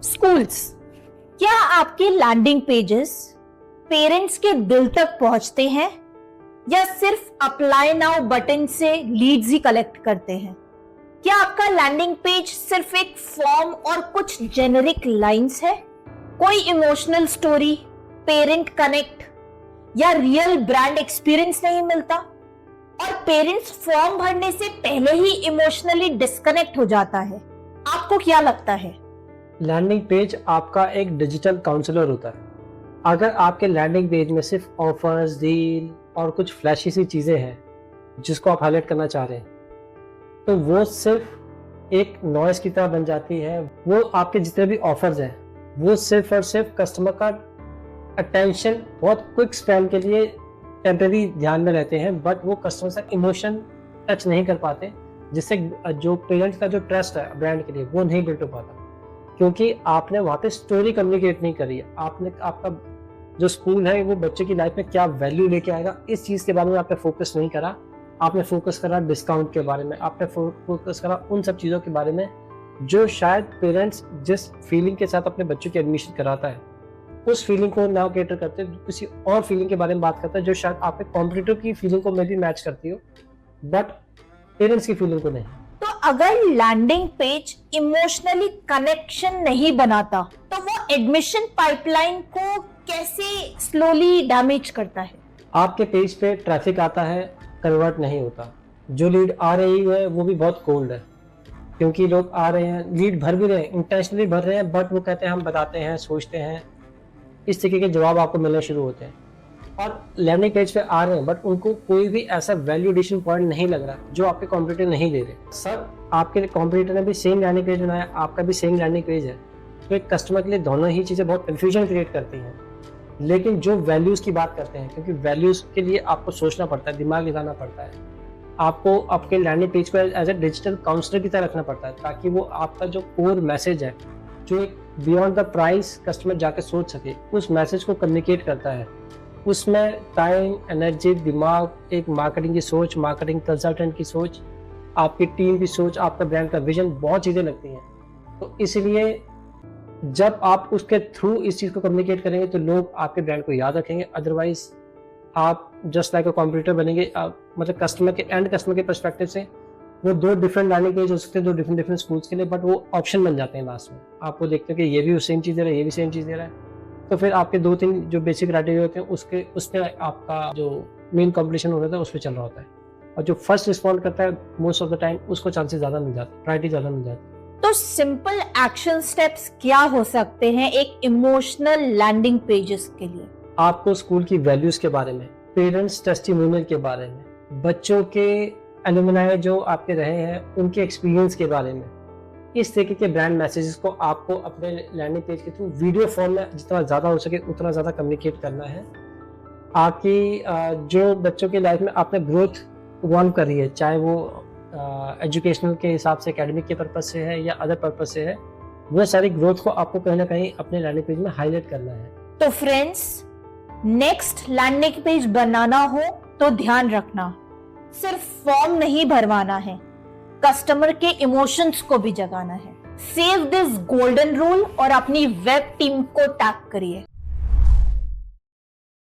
Schools, क्या आपके landing pages parents के दिल तक पहुंचते हैं या सिर्फ अप्लाई नाउ बटन से लीड्स ही कलेक्ट करते हैं? क्या आपका लैंडिंग पेज सिर्फ एक फॉर्म और कुछ जेनेरिक लाइंस है? कोई इमोशनल स्टोरी, पेरेंट कनेक्ट या रियल ब्रांड एक्सपीरियंस नहीं मिलता? और पेरेंट्स फॉर्म भरने से पहले ही इमोशनली डिस्कनेक्ट हो जाता है। आपको क्या लगता है? लैंडिंग पेज आपका एक डिजिटल काउंसलर होता है। अगर आपके लैंडिंग पेज में सिर्फ ऑफर्स, डील और कुछ फ्लैशी सी चीज़ें हैं जिसको आप हाईलाइट करना चाह रहे हैं, तो वो सिर्फ एक नॉइस की तरह बन जाती है। वो आपके जितने भी ऑफर्स हैं वो सिर्फ और सिर्फ कस्टमर का अटेंशन बहुत क्विक स्पैन के लिए टेम्परेरी ध्यान में रहते हैं, बट वो कस्टमर से इमोशन टच नहीं कर पाते, जिससे जो पेरेंट्स का जो ट्रस्ट है ब्रांड के लिए वो नहीं बिल्ड हो पाता, क्योंकि आपने वहाँ पे स्टोरी कम्युनिकेट नहीं करी है। आपने आपका जो स्कूल है वो बच्चे की लाइफ में क्या वैल्यू लेके आएगा इस चीज़ के बारे में आपने फोकस नहीं करा। आपने फोकस करा डिस्काउंट के बारे में, आपने फोकस करा उन सब चीज़ों के बारे में जो शायद पेरेंट्स जिस फीलिंग के साथ अपने बच्चों की एडमिशन कराता है उस फीलिंग को ना कैटर करते, किसी और फीलिंग के बारे में बात करता है जो शायद आपके कॉम्पिटिटर की फीलिंग को में भी मैच करती हो, बट पेरेंट्स की फीलिंग को नहीं। तो अगर लैंडिंग पेज इमोशनली कनेक्शन नहीं बनाता तो वो एडमिशन पाइपलाइन को कैसे स्लोली डैमेज करता है? आपके पेज पे ट्रैफिक आता है, कन्वर्ट नहीं होता। जो लीड आ रही है वो भी बहुत कोल्ड है, क्योंकि लोग आ रहे हैं, लीड भर भी रहे हैं, इंटेंशनली भर रहे हैं, बट वो कहते हैं हम बताते हैं, सोचते हैं, इस तरीके के जवाब आपको मिलने शुरू होते हैं। और लैंडिंग पेज पे आ रहे हैं बट उनको कोई भी ऐसा वैल्यू एडिशन पॉइंट नहीं लग रहा जो आपके कॉम्पिटिटर नहीं दे रहे। सर, आपके कॉम्पिटिटर ने भी सेम लैंडिंग पेज बनाया, आपका भी सेम लैंडिंग पेज है, तो एक कस्टमर के लिए दोनों ही चीज़ें बहुत कन्फ्यूजन क्रिएट करती हैं। लेकिन जो वैल्यूज़ की बात करते हैं, क्योंकि वैल्यूज़ के लिए आपको सोचना पड़ता है, दिमाग लगाना पड़ता है, आपको आपके लैंडिंग पेज को एज ए डिजिटल काउंसलर की तरह रखना पड़ता है, ताकि वो आपका जो कोर मैसेज है, जो एक बियॉन्ड द प्राइस कस्टमर जाके सोच सके, उस मैसेज को कम्युनिकेट करता है। उसमें टाइम, एनर्जी, दिमाग, एक मार्केटिंग की सोच, मार्केटिंग कंसल्टेंट की सोच, आपकी टीम की सोच, आपका ब्रांड का विजन, बहुत चीज़ें लगती हैं। तो इसलिए जब आप उसके थ्रू इस चीज़ को कम्युनिकेट करेंगे तो लोग आपके ब्रांड को याद रखेंगे। अदरवाइज आप जस्ट लाइक अ कॉम्पिटिटर बनेंगे। मतलब कस्टमर के एंड कस्टमर के पर्सपेक्टिव से वो दो डिफरेंट लैंडिंग पेज हो सकते हैं, दो डिफरेंट स्कूल्स के लिए, बट वो ऑप्शन बन जाते हैं लास्ट में। आपको देखते हैं कि ये भी सेम चीज़ दे रहा है, ये भी सेम चीज़ दे रहा है, तो फिर आपके 2-3 जो बेसिक क्राइटेरिया होते हैं उसमें आपका जो मेन कॉम्पिटिशन हो रहा है उस पर चल रहा होता है, और जो फर्स्ट रिस्पॉन्ड करता है मोस्ट ऑफ द टाइम उसको चांसेस ज़्यादा मिल जाते हैं, प्रायोरिटी ज़्यादा मिल जाती है। तो सिंपल एक्शन स्टेप्स क्या हो सकते हैं एक इमोशनल लैंडिंग पेजेस के लिए? आपको स्कूल की वैल्यूज के बारे में, पेरेंट्स टेस्टिमोनियल के बारे में, बच्चों के एलुमनाई जो आपके रहे हैं उनके एक्सपीरियंस के बारे में, इस तरीके के ब्रांड मैसेजेस को आपको अपने लैंडिंग पेज के थ्रू वीडियो फॉर्म में जितना ज़्यादा हो सके उतना ज़्यादा कम्युनिकेट करना है। आपकी जो बच्चों की लाइफ में आपने ग्रोथ वांट कर रही है, चाहे वो एजुकेशनल के हिसाब से, एकेडमिक के पर्पज से है या अदर पर्पज से है, वो सारी ग्रोथ को आपको कहीं ना कहीं अपने लैंडिंग पेज में हाईलाइट करना है। तो फ्रेंड्स, नेक्स्ट लैंडिंग पेज बनाना हो तो ध्यान रखना, सिर्फ फॉर्म नहीं भरवाना है, कस्टमर के इमोशंस को भी जगाना है। सेव दिस गोल्डन रूल और अपनी वेब टीम को टैग करिए।